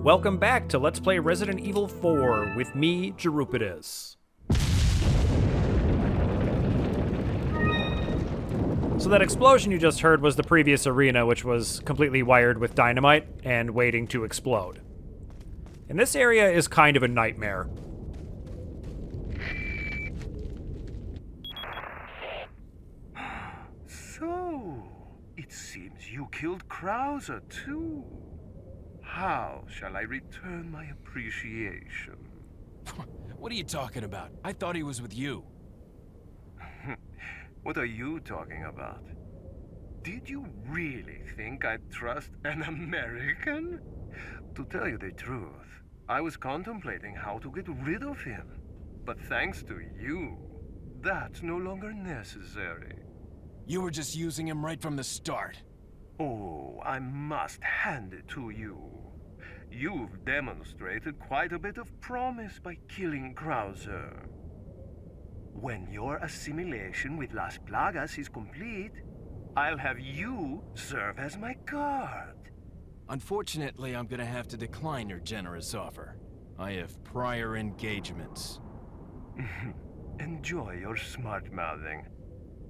Welcome back to Let's Play Resident Evil 4 with me, Jerupitus. So that explosion you just heard was the previous arena, which was completely wired with dynamite and waiting to explode. And this area is kind of a nightmare. So, it seems you killed Krauser too. How shall I return my appreciation? What are you talking about? I thought he was with you. What are you talking about? Did you really think I'd trust an American? To tell you the truth, I was contemplating how to get rid of him. But thanks to you, that's no longer necessary. You were just using him right from the start. Oh, I must hand it to you. You've demonstrated quite a bit of promise by killing Krauser. When your assimilation with Las Plagas is complete, I'll have you serve as my guard. Unfortunately, I'm gonna have to decline your generous offer. I have prior engagements. Enjoy your smart-mouthing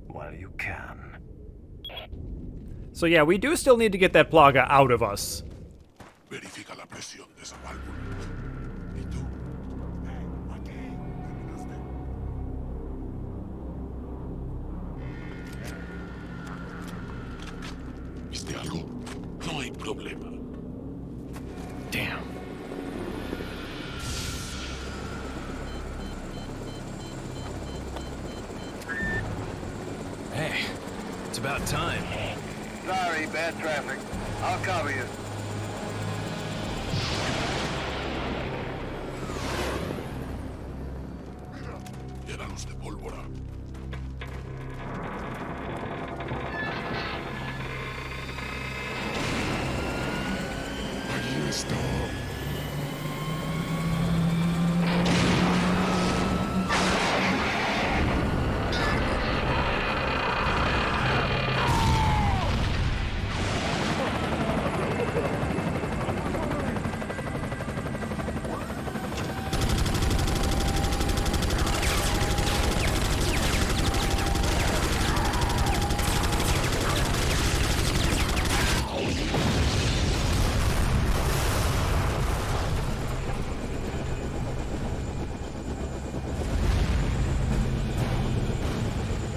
while you can. So yeah, we do still need to get that Plaga out of us. Verifica la presión de esa válvula. ¿Y tú? Aquí. ¿Terminaste? ¿Viste algo? No hay problema. Damn. Hey, it's about time. Sorry, bad traffic. I'll cover you. Llénalos de pólvora. Ahí está.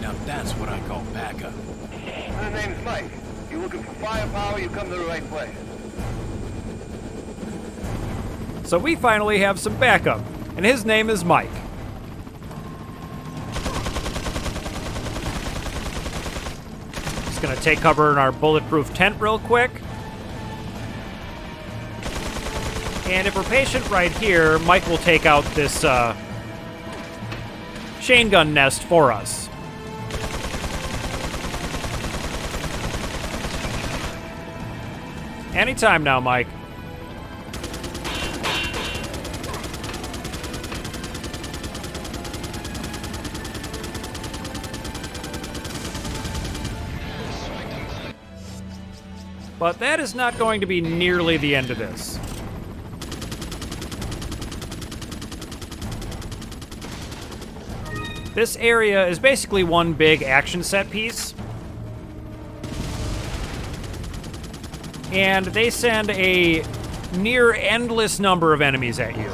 Now that's what I call backup. My name's Mike. You looking for firepower, you come to the right place. So we finally have some backup, and his name is Mike. Just gonna take cover in our bulletproof tent real quick. And if we're patient right here, Mike will take out this chain gun nest for us. Anytime now, Mike. But that is not going to be nearly the end of this. This area is basically one big action set piece. And they send a near endless number of enemies at you.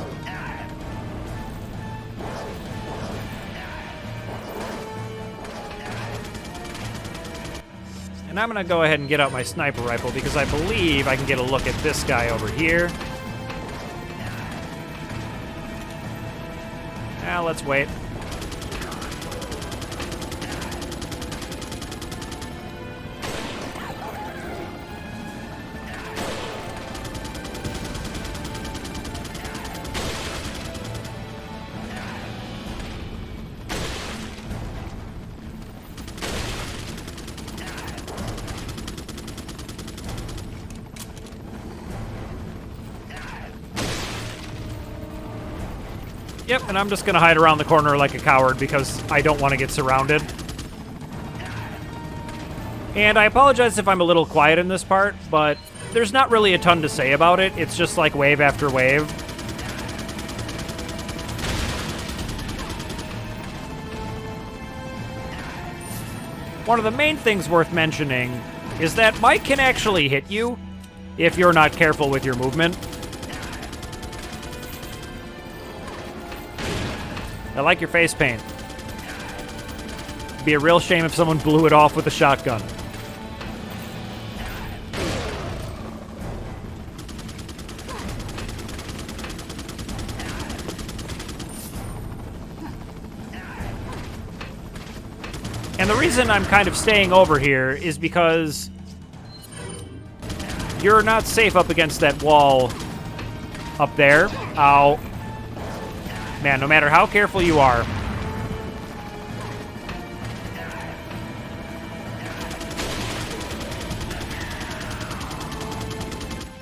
And I'm gonna go ahead and get out my sniper rifle because I believe I can get a look at this guy over here. Now let's wait. Yep, and I'm just gonna hide around the corner like a coward because I don't want to get surrounded. And I apologize if I'm a little quiet in this part, but there's not really a ton to say about it. It's just like wave after wave. One of the main things worth mentioning is that Mike can actually hit you if you're not careful with your movement. I like your face paint. It'd be a real shame if someone blew it off with a shotgun. And the reason I'm kind of staying over here is because you're not safe up against that wall up there. Ow. Man, no matter how careful you are.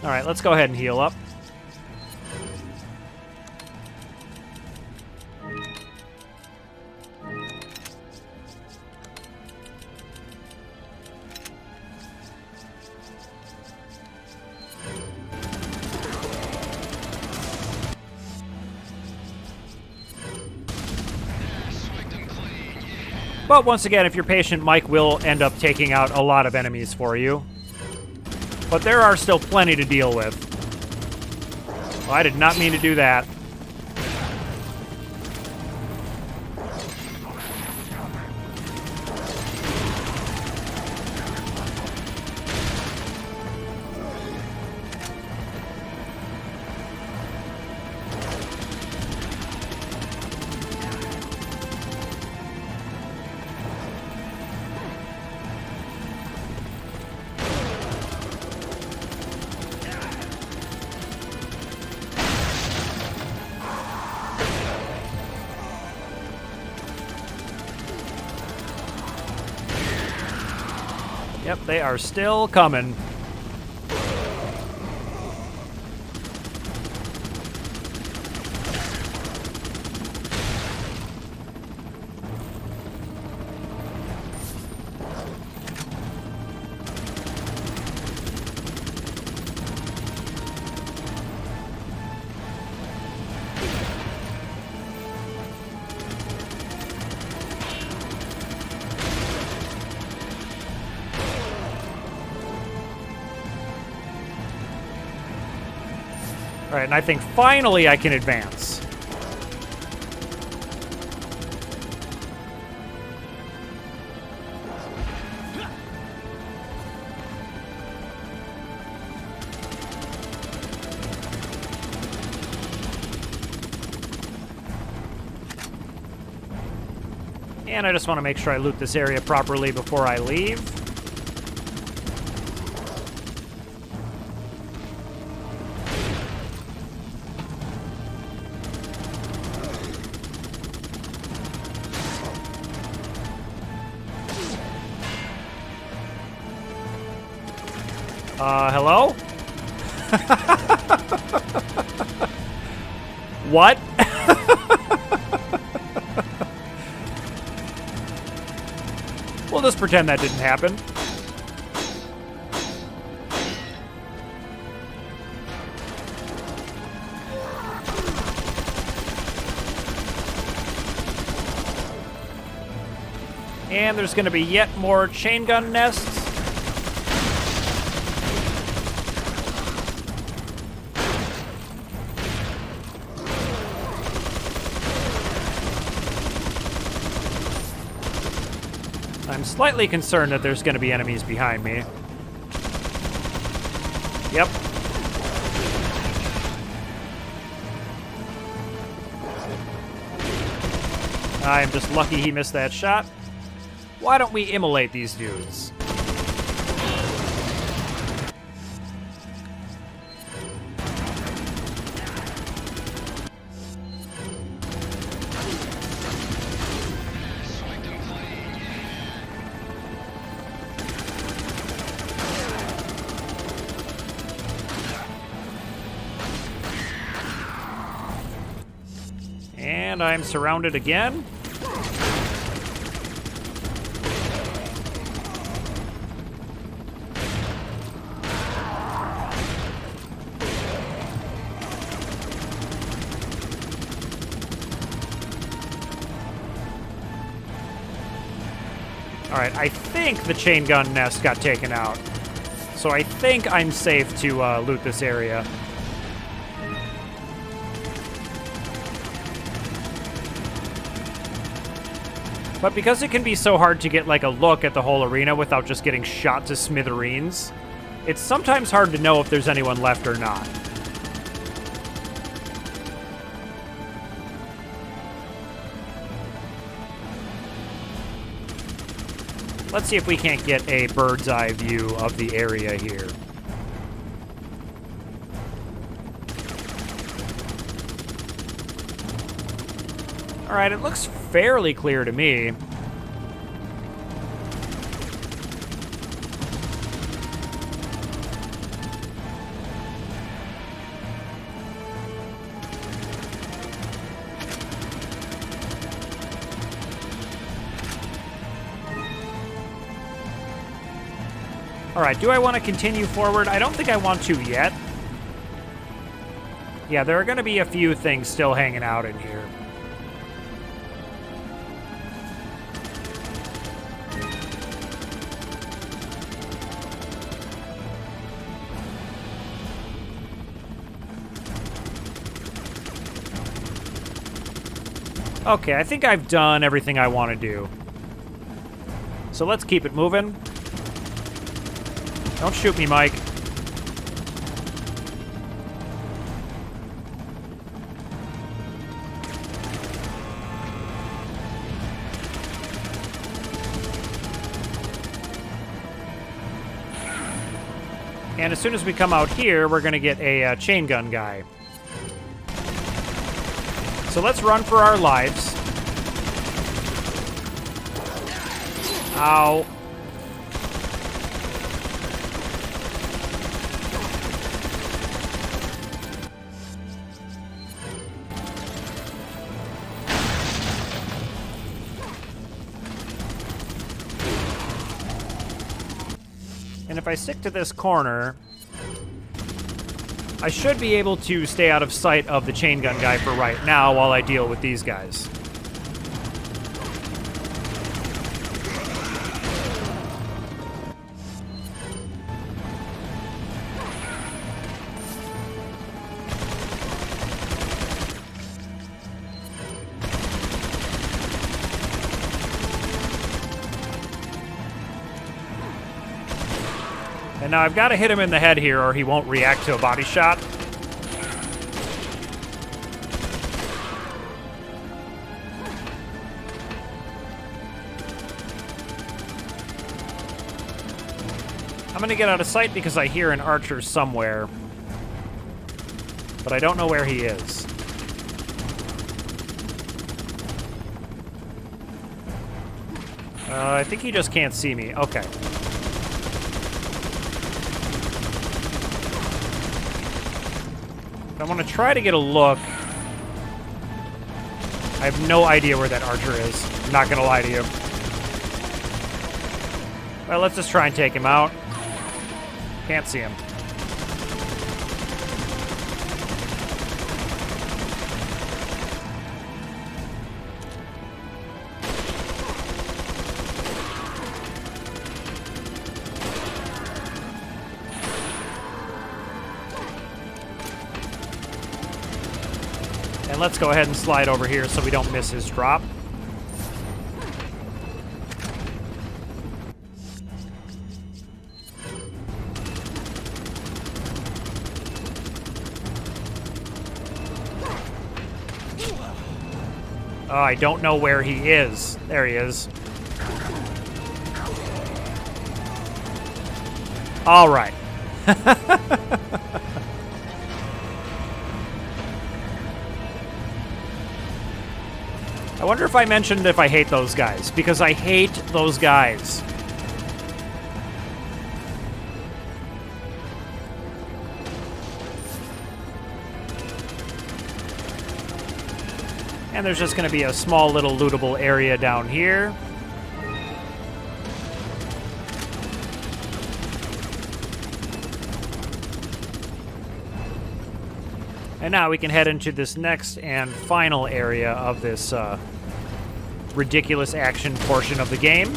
All right, let's go ahead and heal up. But once again, if you're patient, Mike will end up taking out a lot of enemies for you. But there are still plenty to deal with. Well, I did not mean to do that. Yep, they are still coming. All right, and I think finally I can advance. And I just want to make sure I loot this area properly before I leave. Hello? What? We'll just pretend that didn't happen. And there's going to be yet more chain gun nests. I'm slightly concerned that there's going to be enemies behind me. Yep. I'm just lucky he missed that shot. Why don't we immolate these dudes? And I'm surrounded again. Alright, I think the chain gun nest got taken out. So I think I'm safe to loot this area. But because it can be so hard to get like a look at the whole arena without just getting shot to smithereens, it's sometimes hard to know if there's anyone left or not. Let's see if we can't get a bird's eye view of the area here. Alright, it looks fairly clear to me. Alright, do I want to continue forward? I don't think I want to yet. Yeah, there are going to be a few things still hanging out in here. Okay, I think I've done everything I want to do. So let's keep it moving. Don't shoot me, Mike. And as soon as we come out here, we're going to get a chain gun guy. So let's run for our lives. Ow. And if I stick to this corner, I should be able to stay out of sight of the chain gun guy for right now while I deal with these guys. And now I've got to hit him in the head here or he won't react to a body shot. I'm going to get out of sight because I hear an archer somewhere. But I don't know where he is. I think he just can't see me. Okay. I want to try to get a look. I have no idea where that archer is. I'm not going to lie to you. Well, let's just try and take him out. Can't see him. And let's go ahead and slide over here so we don't miss his drop. Oh, I don't know where he is. There he is. All right. I wonder if I mentioned if I hate those guys, because I hate those guys. And there's just going to be a small little lootable area down here. And now we can head into this next and final area of this ridiculous action portion of the game.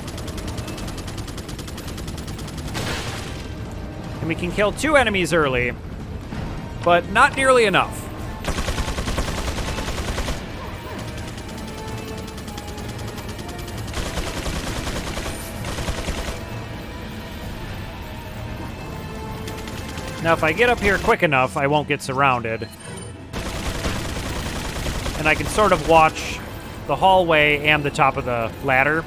And we can kill 2 enemies early, but not nearly enough. Now, if I get up here quick enough, I won't get surrounded. And I can sort of watch the hallway and the top of the ladder.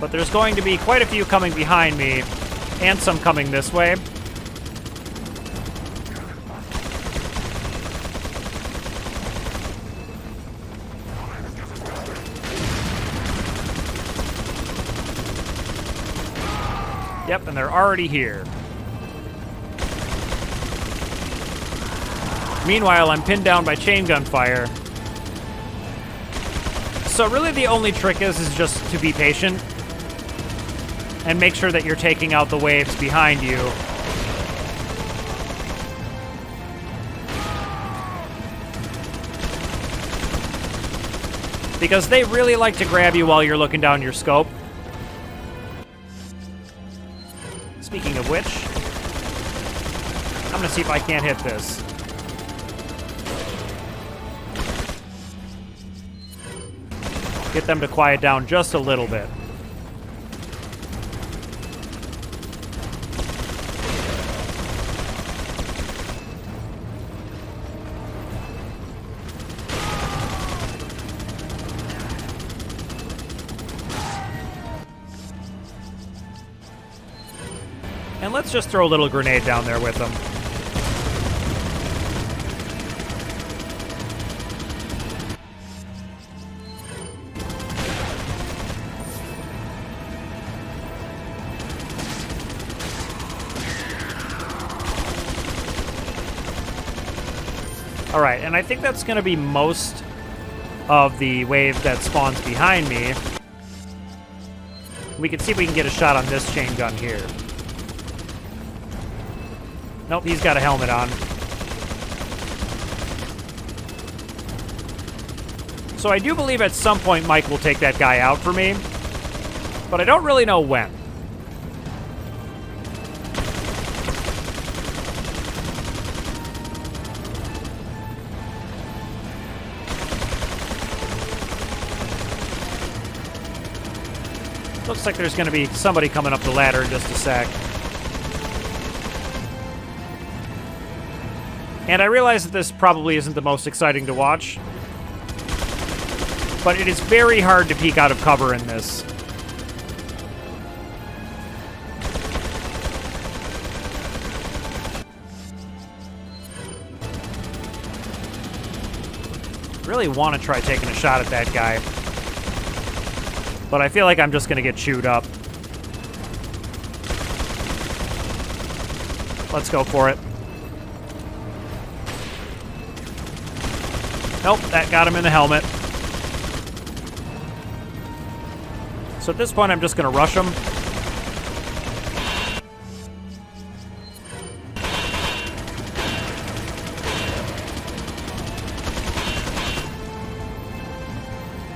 But there's going to be quite a few coming behind me, and some coming this way. Yep, and they're already here. Meanwhile, I'm pinned down by chain gun fire. So really the only trick is just to be patient and make sure that you're taking out the waves behind you. Because they really like to grab you while you're looking down your scope. Speaking of which, I'm gonna see if I can't hit this. Get them to quiet down just a little bit. And let's just throw a little grenade down there with them. All right, and I think that's going to be most of the wave that spawns behind me. We can see if we can get a shot on this chain gun here. Nope, he's got a helmet on. So I do believe at some point Mike will take that guy out for me, but I don't really know when. Looks like there's going to be somebody coming up the ladder in just a sec. And I realize that this probably isn't the most exciting to watch, but it is very hard to peek out of cover in this. Really want to try taking a shot at that guy, but I feel like I'm just going to get chewed up. Let's go for it. Nope, that got him in the helmet. So at this point, I'm just going to rush him.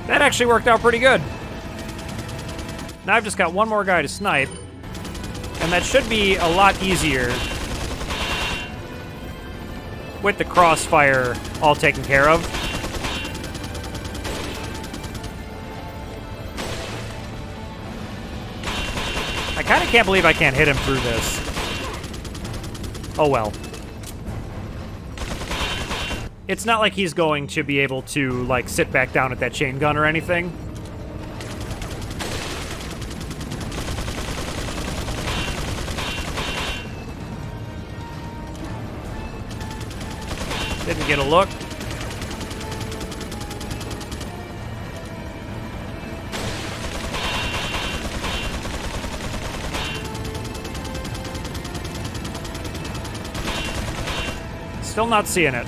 That actually worked out pretty good. Now I've just got one more guy to snipe, and that should be a lot easier with the crossfire all taken care of. I kind of can't believe I can't hit him through this. Oh well. It's not like he's going to be able to, like, sit back down at that chain gun or anything. Didn't get a look. Still not seeing it.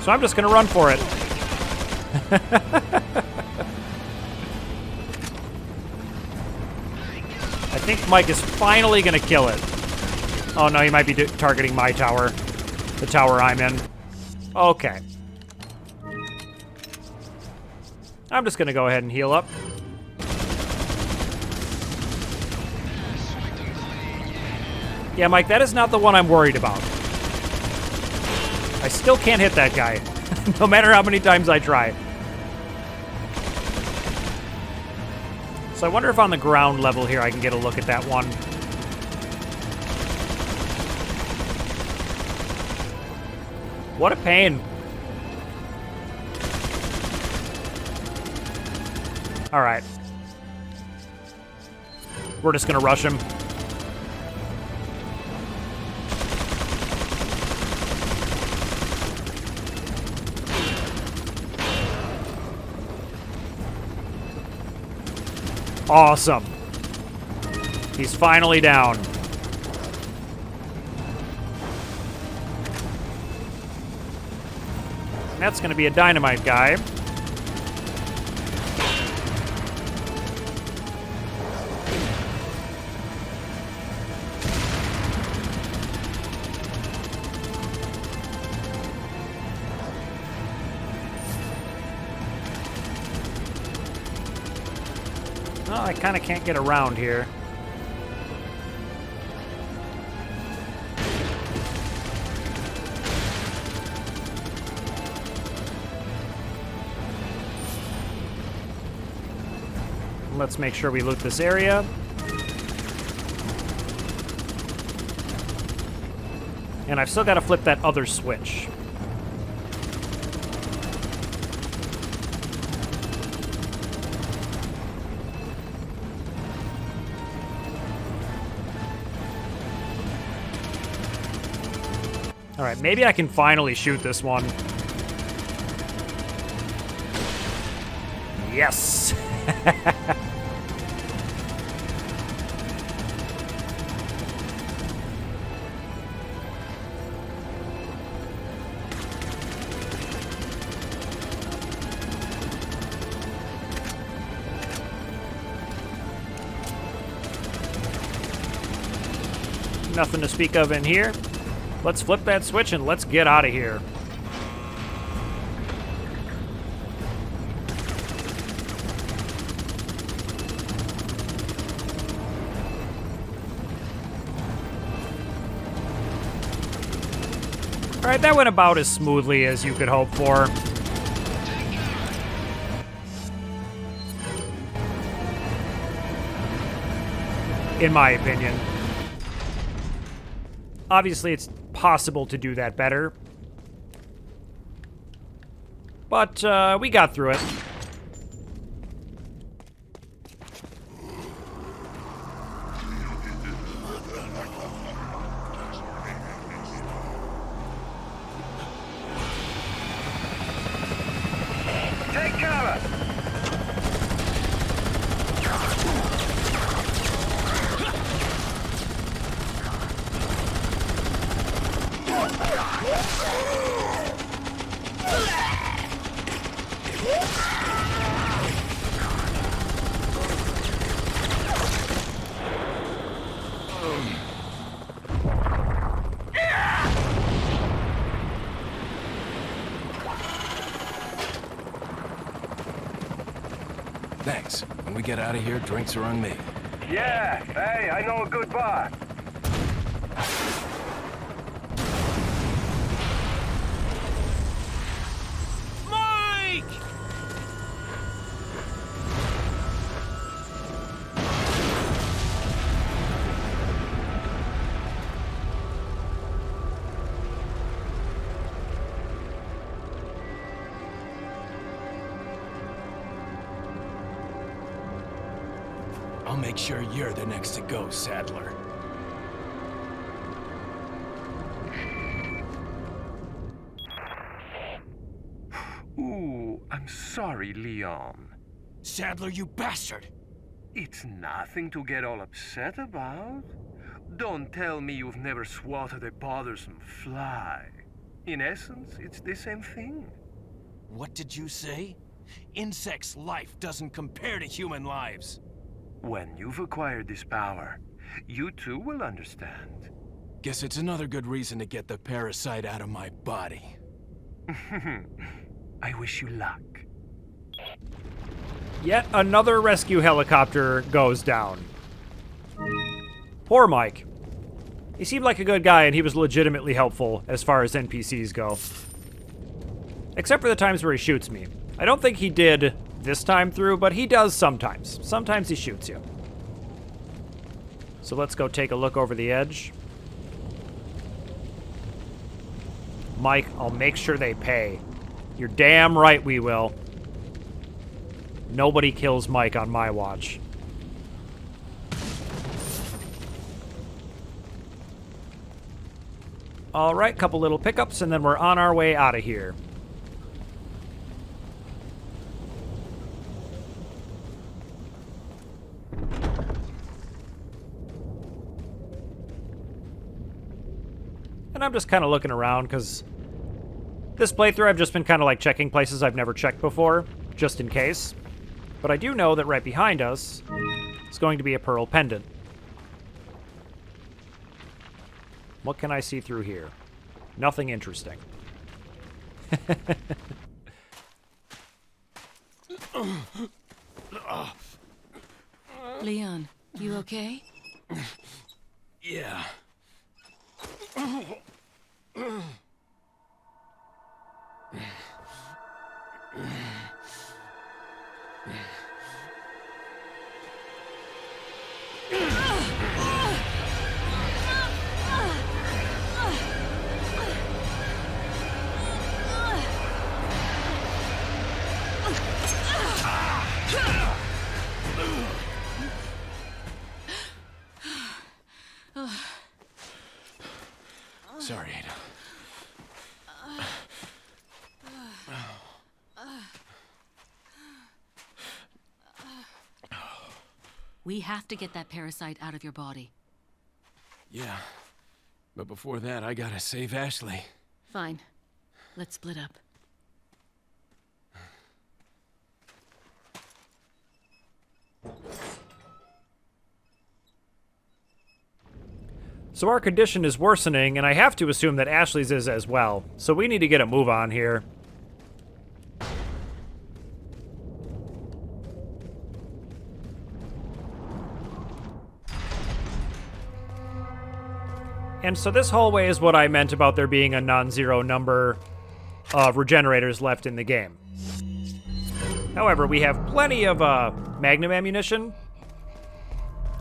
So I'm just going to run for it. I think Mike is finally going to kill it. Oh no, he might be targeting my tower. The tower I'm in. Okay. I'm just gonna go ahead and heal up. Yeah, Mike, that is not the one I'm worried about. I still can't hit that guy, no matter how many times I try. So I wonder if on the ground level here I can get a look at that one. What a pain. All right. We're just gonna rush him. Awesome. He's finally down. That's going to be a dynamite guy. Well, I kind of can't get around here. Let's make sure we loot this area. And I've still got to flip that other switch. All right, maybe I can finally shoot this one. Yes! Nothing to speak of in here. Let's flip that switch and let's get out of here. All right, that went about as smoothly as you could hope for. In my opinion. Obviously, it's possible to do that better. But we got through it. Take cover! Thanks. When we get out of here, drinks are on me. Yeah, hey, I know a good bar. Mike! I'll make sure you're the next to go, Saddler. Ooh, I'm sorry, Leon. Saddler, you bastard! It's nothing to get all upset about. Don't tell me you've never swatted a bothersome fly. In essence, it's the same thing. What did you say? Insects' life doesn't compare to human lives. When you've acquired this power, you too will understand. Guess it's another good reason to get the parasite out of my body. I wish you luck. Yet another rescue helicopter goes down. Poor Mike. He seemed like a good guy, and he was legitimately helpful as far as NPCs go. Except for the times where he shoots me. I don't think he did this time through, but he does sometimes. Sometimes he shoots you. So let's go take a look over the edge. Mike, I'll make sure they pay. You're damn right we will. Nobody kills Mike on my watch. Alright, couple little pickups, and then we're on our way out of here. And I'm just kind of looking around, because this playthrough I've just been kind of like checking places I've never checked before, just in case. But I do know that right behind us is going to be a pearl pendant. What can I see through here? Nothing interesting. Leon, you okay? Yeah. Sorry, Ada. We have to get that parasite out of your body. Yeah. But before that, I gotta save Ashley. Fine. Let's split up. So our condition is worsening, and I have to assume that Ashley's is as well. So we need to get a move on here. And so this hallway is what I meant about there being a non-zero number of regenerators left in the game. However, we have plenty of magnum ammunition,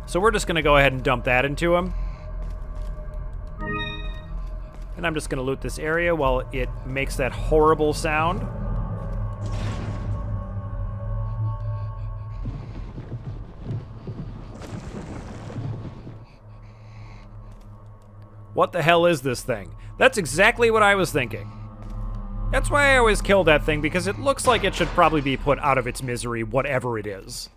so we're just going to go ahead and dump that into him. And I'm just going to loot this area while it makes that horrible sound. What the hell is this thing? That's exactly what I was thinking. That's why I always kill that thing, because it looks like it should probably be put out of its misery, whatever it is.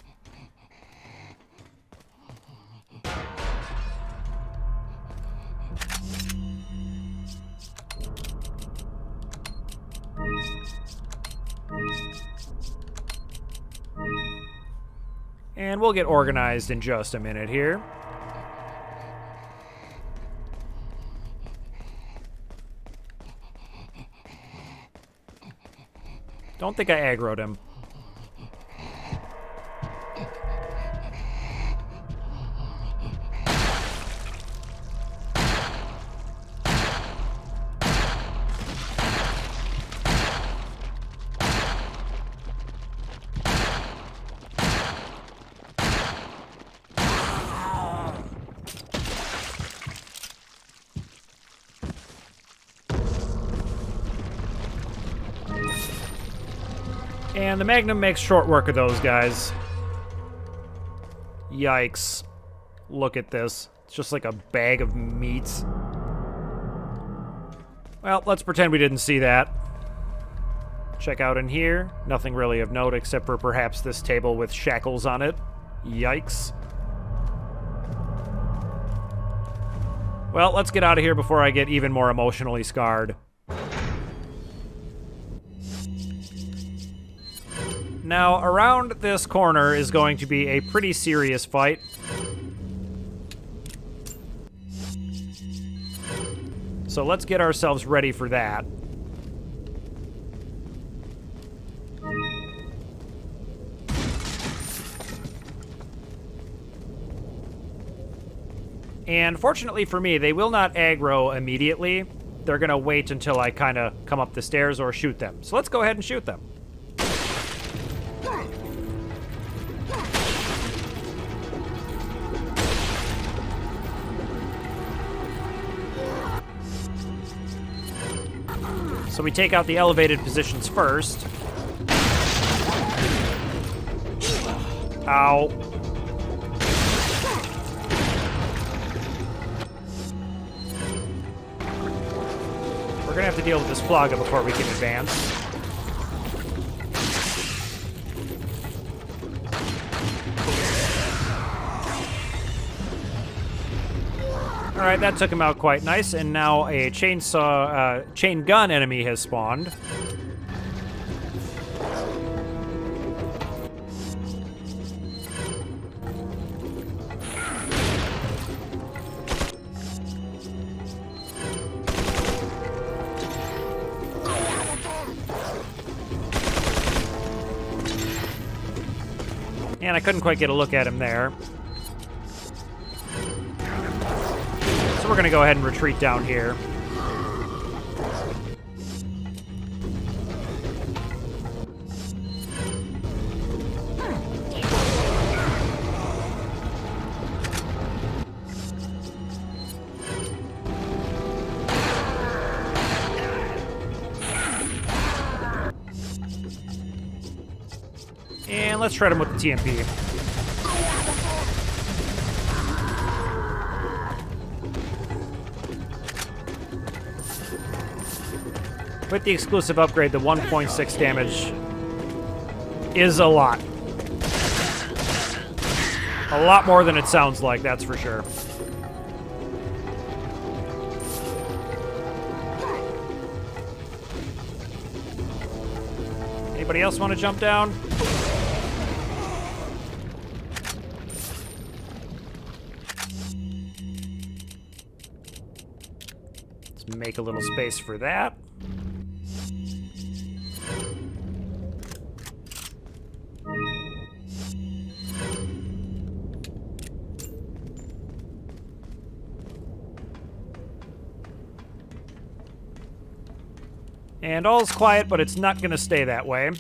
And we'll get organized in just a minute here. Don't think I aggroed him. And the Magnum makes short work of those guys. Yikes. Look at this. It's just like a bag of meats. Well, let's pretend we didn't see that. Check out in here. Nothing really of note except for perhaps this table with shackles on it. Yikes. Well, let's get out of here before I get even more emotionally scarred. Now, around this corner is going to be a pretty serious fight. So let's get ourselves ready for that. And fortunately for me, they will not aggro immediately. They're going to wait until I kind of come up the stairs or shoot them. So let's go ahead and shoot them. So we take out the elevated positions first. Ow. We're gonna have to deal with this Plaga before we can advance. Alright, that took him out quite nice, and now a chain gun enemy has spawned. And I couldn't quite get a look at him there. So we're going to go ahead and retreat down here. And let's shred him with the TMP. With the exclusive upgrade, the 1.6 damage is a lot. A lot more than it sounds like, that's for sure. Anybody else want to jump down? Let's make a little space for that. And all's quiet, but it's not going to stay that way.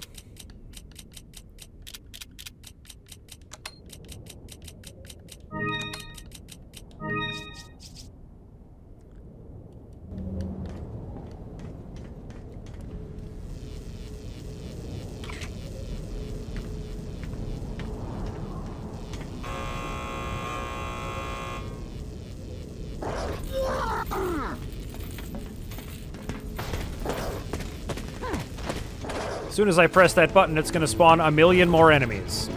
As soon as I press that button, it's going to spawn a million more enemies.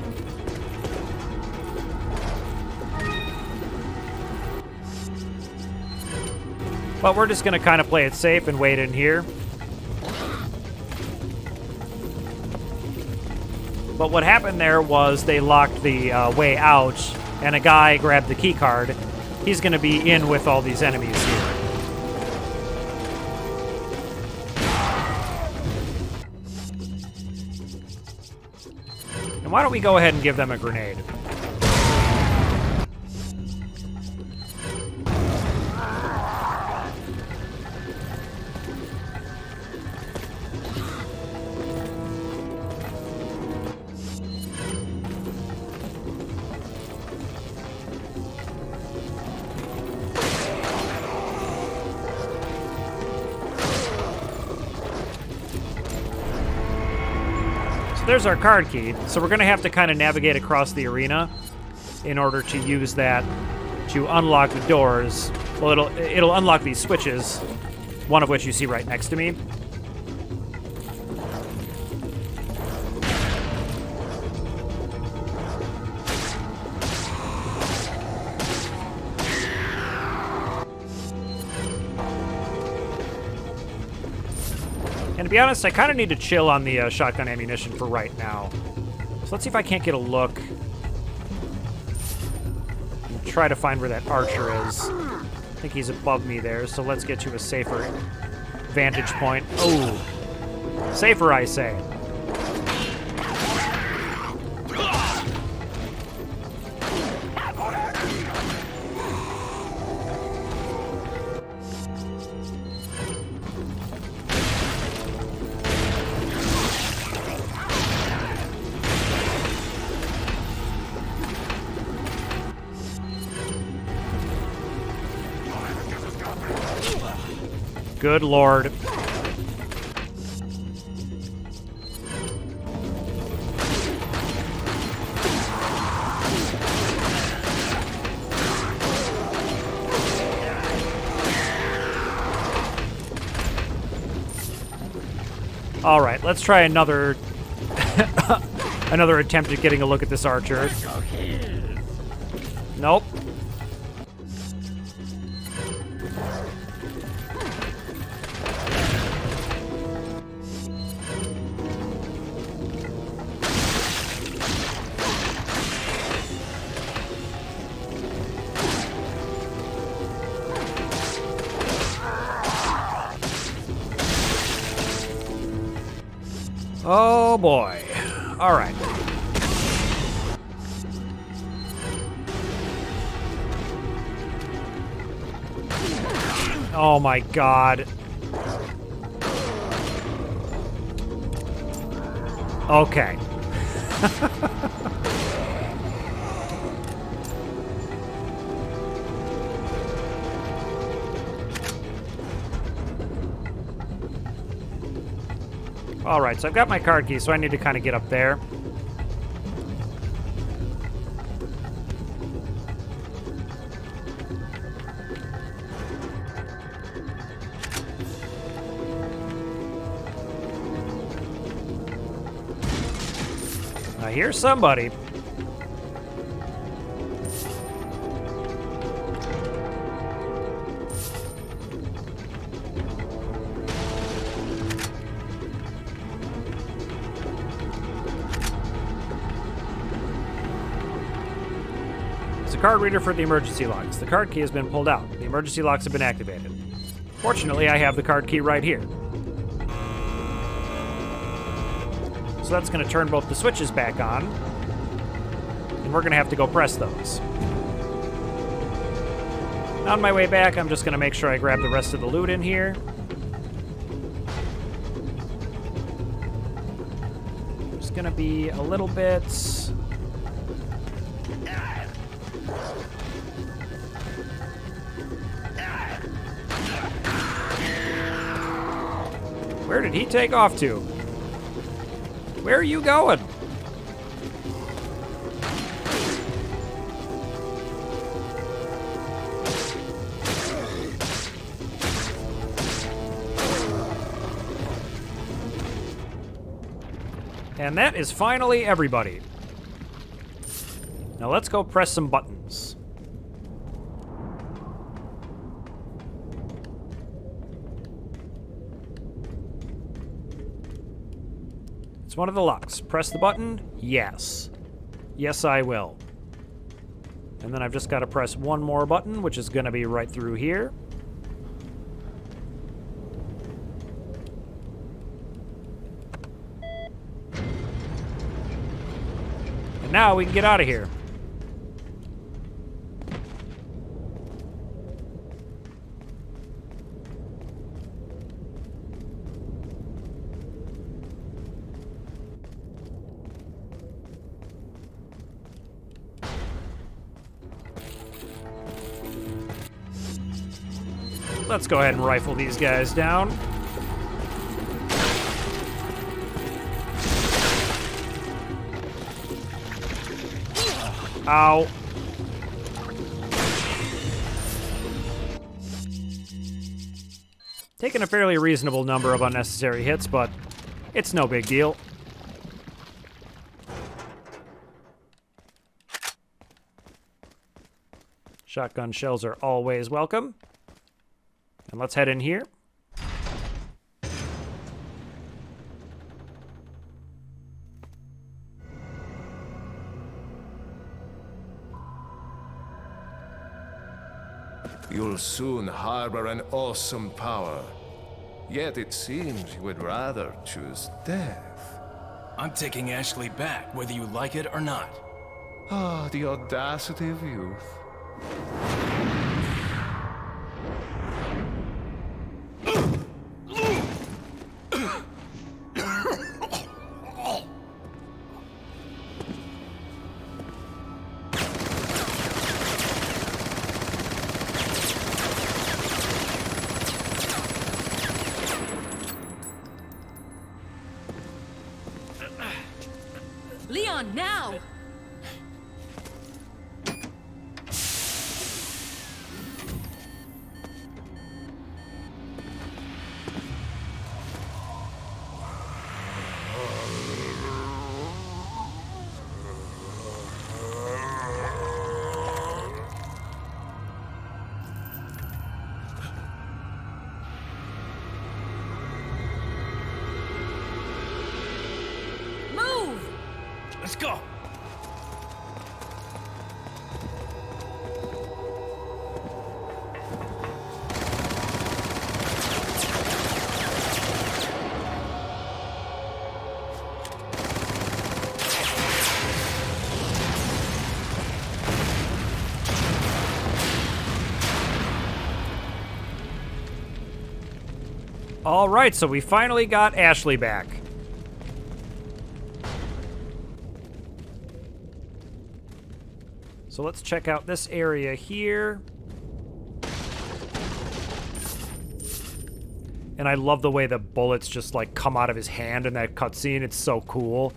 But we're just going to kind of play it safe and wait in here. But what happened there was they locked the way out, and a guy grabbed the key card. He's going to be in with all these enemies here. And why don't we go ahead and give them a grenade? There's our card key, so we're going to have to kind of navigate across the arena in order to use that to unlock the doors. Well, it'll unlock these switches, one of which you see right next to me. And to be honest, I kind of need to chill on the shotgun ammunition for right now. So let's see if I can't get a look. And try to find where that archer is. think he's above me there, so let's get you a safer vantage point. Oh, safer, I say. Good lord. All right, let's try another another attempt at getting a look at this archer. Nope. Oh boy. All right. Oh my god. Okay. All right, so I've got my card key, so I need to kind of get up there. I hear somebody. Card reader for the emergency locks. The card key has been pulled out. The emergency locks have been activated. Fortunately, I have the card key right here. So that's going to turn both the switches back on. And we're going to have to go press those. On my way back, I'm just going to make sure I grab the rest of the loot in here. There's going to be a little bit... Where did he take off to? Where are you going? And that is finally everybody. Now let's go press some buttons. It's one of the locks. Press the button. Yes. Yes, I will. And then I've just got to press one more button, which is going to be right through here. And now we can get out of here. Let's go ahead and rifle these guys down. Ow. Taking a fairly reasonable number of unnecessary hits, but it's no big deal. Shotgun shells are always welcome. And let's head in here. You'll soon harbor an awesome power. Yet it seems you would rather choose death. I'm taking Ashley back, whether you like it or not. Ah, the audacity of youth. Leon, now! Move! Let's go! All right, so we finally got Ashley back. So let's check out this area here. And I love the way the bullets just like come out of his hand in that cutscene. It's so cool.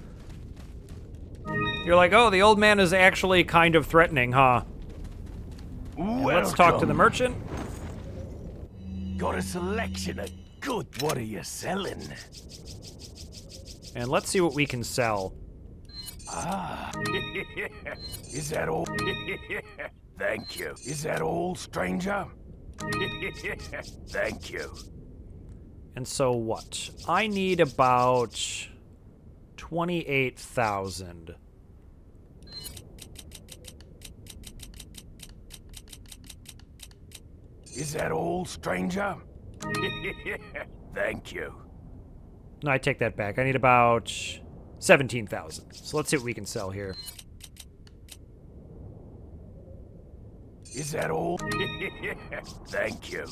You're like, oh, the old man is actually kind of threatening, huh? And let's talk to the merchant. Got a selection of good. What are you selling? And let's see what we can sell. Ah. Is that all? Thank you. Is that all, stranger? Thank you. And so what? I need about 28,000. Is that all, stranger? Thank you. No, I take that back. I need about 17,000. So let's see what we can sell here. Is that all? Thank you.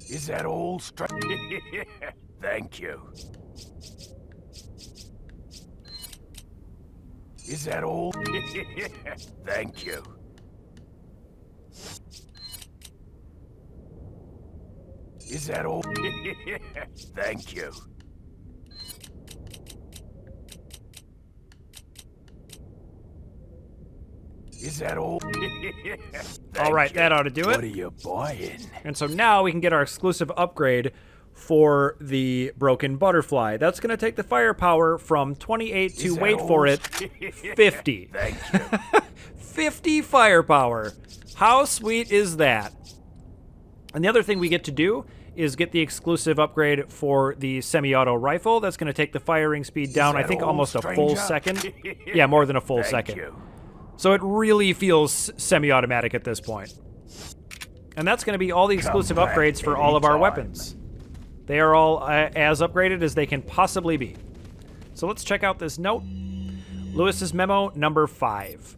Is that all, Thank you. Is that all? Thank you. Is that all? Thank you. Is that all? All right, that ought to do What are it. you buying? And so now we can get our exclusive upgrade for the Broken Butterfly. That's going to take the firepower from 28 to, Is that wait for all? it, 50. Thank you. 50 firepower. How sweet is that? And the other thing we get to do is get the exclusive upgrade for the semi-auto rifle. That's going to take the firing speed down, I that think, all, almost a full stranger? second. Yeah, more than a full Thank second. you. So it really feels semi-automatic at this point. And that's going to be all the exclusive back upgrades for all of our anytime. weapons. They are all as upgraded as they can possibly be. So let's check out this note. Lewis's memo number 5.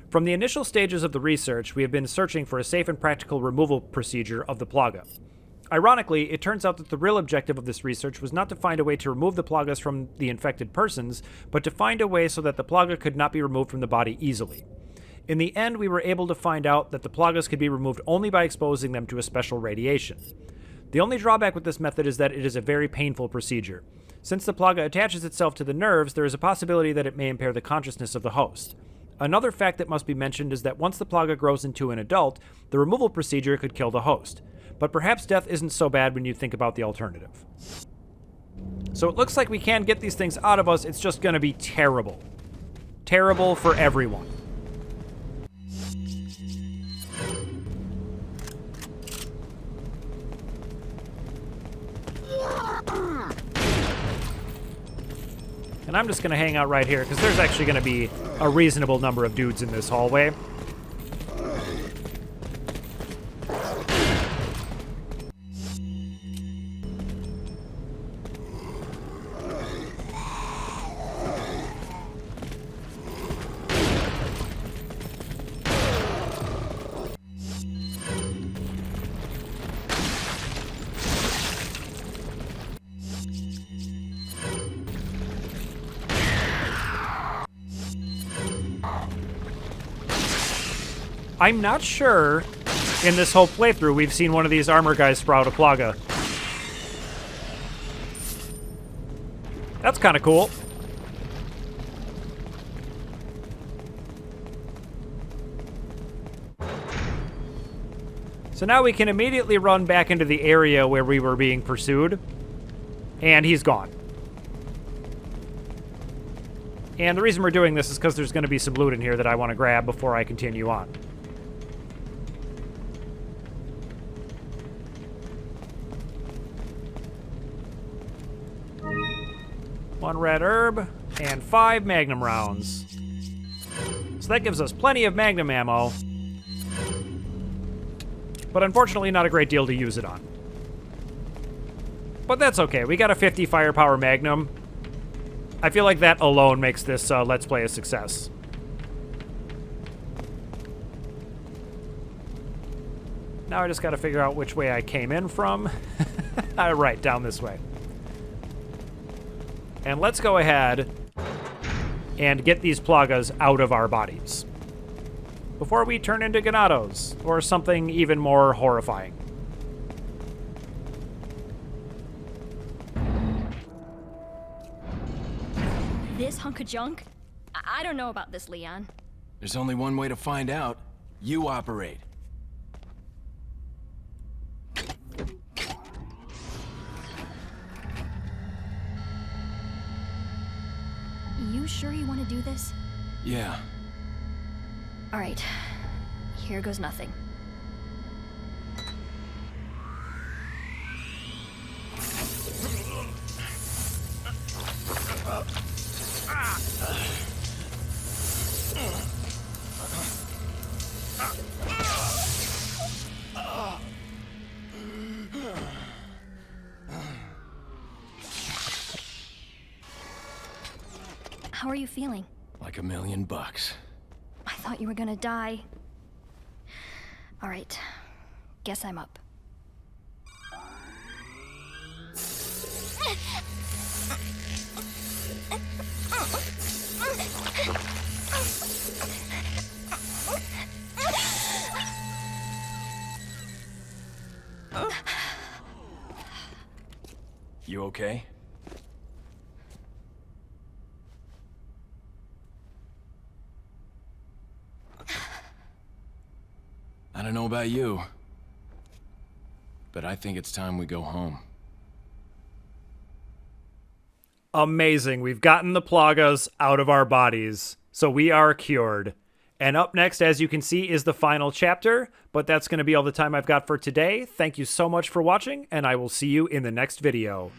From the initial stages of the research, we have been searching for a safe and practical removal procedure of the Plaga. Ironically, it turns out that the real objective of this research was not to find a way to remove the Plagas from the infected persons, but to find a way so that the Plaga could not be removed from the body easily. In the end, we were able to find out that the Plagas could be removed only by exposing them to a special radiation. The only drawback with this method is that it is a very painful procedure. Since the Plaga attaches itself to the nerves, there is a possibility that it may impair the consciousness of the host. Another fact that must be mentioned is that once the Plaga grows into an adult, the removal procedure could kill the host. But perhaps death isn't so bad when you think about the alternative. So it looks like we can get these things out of us, it's just going to be terrible. Terrible for everyone. And I'm just going to hang out right here, because there's actually going to be a reasonable number of dudes in this hallway. I'm not sure in this whole playthrough we've seen one of these armor guys sprout a Plaga. That's kind of cool. So now we can immediately run back into the area where we were being pursued. And he's gone. And the reason we're doing this is because there's going to be some loot in here that I want to grab before I continue on. One red herb, and 5 magnum rounds. So that gives us plenty of magnum ammo. But unfortunately not a great deal to use it on. But that's okay, we got a 50 firepower magnum. I feel like that alone makes this Let's Play a success. Now I just gotta figure out which way I came in from. Right, down this way. And let's go ahead and get these Plagas out of our bodies before we turn into Ganados or something even more horrifying. This hunk of junk? I don't know about this, Leon. There's only one way to find out. You operate. You sure you want to do this? Yeah. All right. Here goes nothing. How are you feeling? Like $1,000,000. I thought you were gonna die. All right. Guess I'm up. You okay? I don't know about you, but I think it's time we go home. Amazing. We've gotten the Plagas out of our bodies, so we are cured. And up next, as you can see, is the final chapter, but that's going to be all the time I've got for today. Thank you so much for watching, and I will see you in the next video.